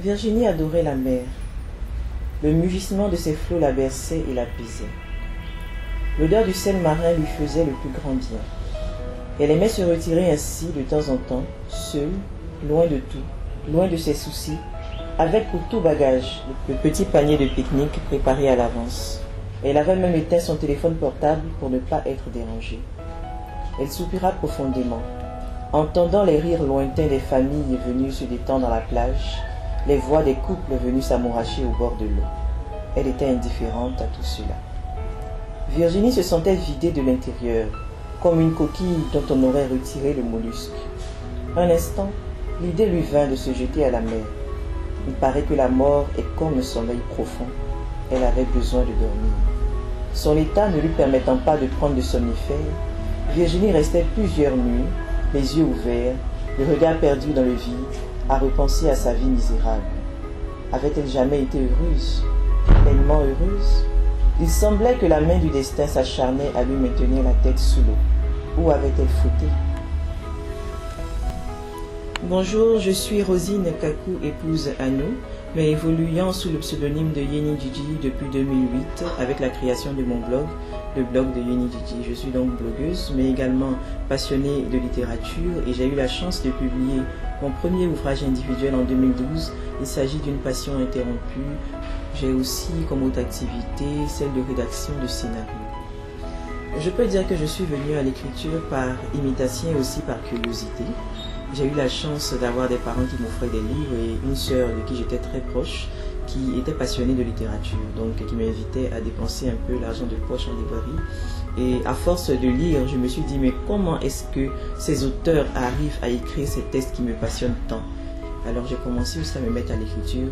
Virginie adorait la mer. Le mugissement de ses flots la berçait et l'apaisait. L'odeur du sel marin lui faisait le plus grand bien. Elle aimait se retirer ainsi de temps en temps, seule, loin de tout, loin de ses soucis, avec pour tout bagage le petit panier de pique-nique préparé à l'avance. Elle avait même éteint son téléphone portable pour ne pas être dérangée. Elle soupira profondément, entendant les rires lointains des familles venues se détendre à la plage, les voix des couples venus s'amouracher au bord de l'eau. Elle était indifférente à tout cela. Virginie se sentait vidée de l'intérieur, comme une coquille dont on aurait retiré le mollusque. Un instant, l'idée lui vint de se jeter à la mer. Il paraît que la mort est comme un sommeil profond. Elle avait besoin de dormir. Son état ne lui permettant pas de prendre de somnifères, Virginie restait plusieurs nuits, les yeux ouverts, le regard perdu dans le vide, à repenser à sa vie misérable. Avait-elle jamais été heureuse, pleinement heureuse? Il semblait que la main du destin s'acharnait à lui maintenir la tête sous l'eau. Où avait-elle fauté? Bonjour, je suis Rosine Kakou, épouse Anou, mais évoluant sous le pseudonyme de Yeni Gigi depuis 2008 avec la création de mon blog, le blog de Yeni Gigi. Je suis donc blogueuse, mais également passionnée de littérature et j'ai eu la chance de publier mon premier ouvrage individuel en 2012. Il s'agit d'une passion interrompue. J'ai aussi comme autre activité celle de rédaction de scénarios. Je peux dire que je suis venue à l'écriture par imitation et aussi par curiosité. J'ai eu la chance d'avoir des parents qui m'offraient des livres et une sœur de qui j'étais très proche qui était passionnée de littérature, donc qui m'invitait à dépenser un peu l'argent de poche en librairie. Et à force de lire, je me suis dit, mais comment est-ce que ces auteurs arrivent à écrire ces textes qui me passionnent tant? Alors j'ai commencé aussi à me mettre à l'écriture.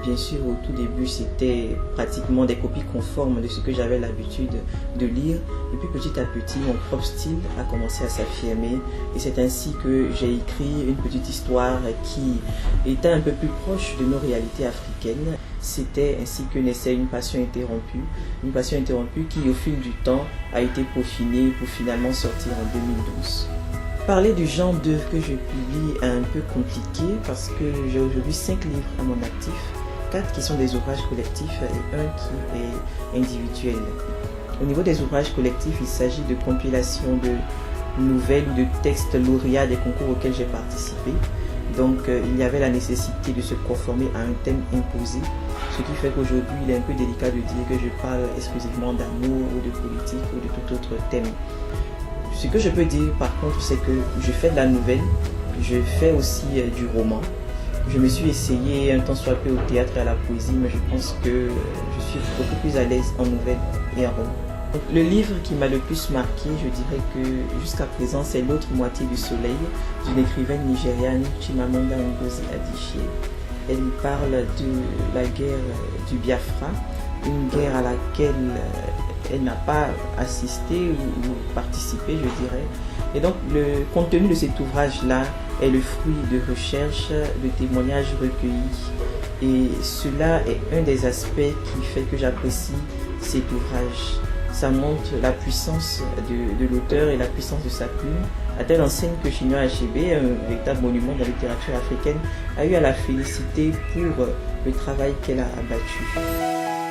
Bien sûr, au tout début, c'était pratiquement des copies conformes de ce que j'avais l'habitude de lire. Et puis petit à petit, mon propre style a commencé à s'affirmer. Et c'est ainsi que j'ai écrit une petite histoire qui était un peu plus proche de nos réalités africaines. C'était ainsi que naissait une passion interrompue. Une passion interrompue qui, au fil du temps, a été peaufinée pour finalement sortir en 2012. Parler du genre d'œuvre que je publie est un peu compliqué parce que j'ai aujourd'hui 5 livres à mon actif, 4 qui sont des ouvrages collectifs et 1 qui est individuel. Au niveau des ouvrages collectifs, il s'agit de compilations de nouvelles ou de textes lauréats des concours auxquels j'ai participé. Donc il y avait la nécessité de se conformer à un thème imposé, ce qui fait qu'aujourd'hui il est un peu délicat de dire que je parle exclusivement d'amour ou de politique ou de tout autre thème. Ce que je peux dire par contre, c'est que je fais de la nouvelle, je fais aussi du roman. Je me suis essayé un temps soit peu au théâtre et à la poésie, mais je pense que je suis beaucoup plus à l'aise en nouvelle et en roman. Donc, le livre qui m'a le plus marqué, je dirais que jusqu'à présent, c'est L'autre moitié du soleil d'une écrivaine nigériane, Chimamanda Ngozi Adichie. Elle y parle de la guerre du Biafra, une guerre à laquelle elle n'a pas assisté ou participé, je dirais. Et donc, le contenu de cet ouvrage-là est le fruit de recherches, de témoignages recueillis. Et cela est un des aspects qui fait que j'apprécie cet ouvrage. Ça montre la puissance de l'auteur et la puissance de sa plume, à telle enseigne que Chinua Achebe, un véritable monument de la littérature africaine, a eu à la féliciter pour le travail qu'elle a abattu.